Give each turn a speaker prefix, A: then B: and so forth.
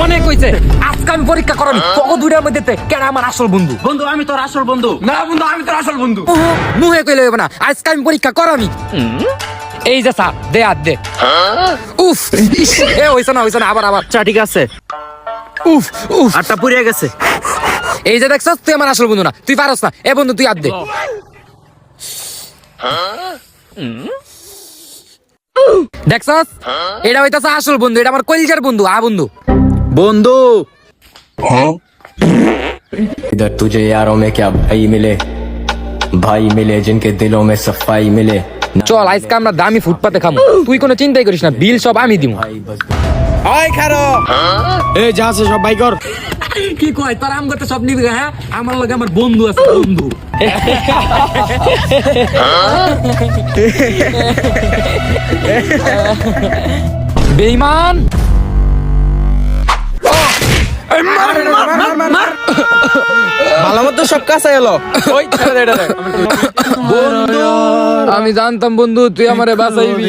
A: অনেক হইছে, আজকে আমি পরীক্ষা করাবি তোকে দুইটার মধ্যে কেডা আমার আসল বন্ধু।
B: বন্ধু আমি তোর আসল বন্ধু।
C: না বন্ধু, আমি তোর আসল বন্ধু।
A: মুহে কইলে হইব না, আজকে আমি পরীক্ষা করাবি। এই যে স্যার, দে হাত দে। উফ, এ হইছে না, আবার।
B: আচ্ছা ঠিক আছে,
A: উফ উফ,
B: আটটা পুড়িয়ে গেছে।
A: এই যে দেখছস, তুই আমার আসল বন্ধু না, তুই পারস না। এ বন্ধু, তুই হাত দে। দেখছস, এটা হইতাছে আসল বন্ধু, এটা আমার কলিজার বন্ধু। বন্ধু
B: বন্ধু
D: इधर तुझे यारों में क्या भाई मिले जिनके दिलों में सफाई मिले
A: চল, আজকে আমরা দামি ফুটপাতে খামু। তুই কোনো চিন্তাই করিস না, বিল সব আমি দিমু।
C: ওই খারো, এই যা আছে সব বাই কর।
A: কি কয় তোর আম করতে সব নিবি? হ্যাঁ, আমার লগে আমার বন্ধু আছে, বন্ধু। বেঈমান,
C: ভালো মতো সব কাছে এলো। ওই ছেড়ে দে এটা।
A: বন্ধু, আমি জানতাম বন্ধু তুই আমারে বাঁচাইবি।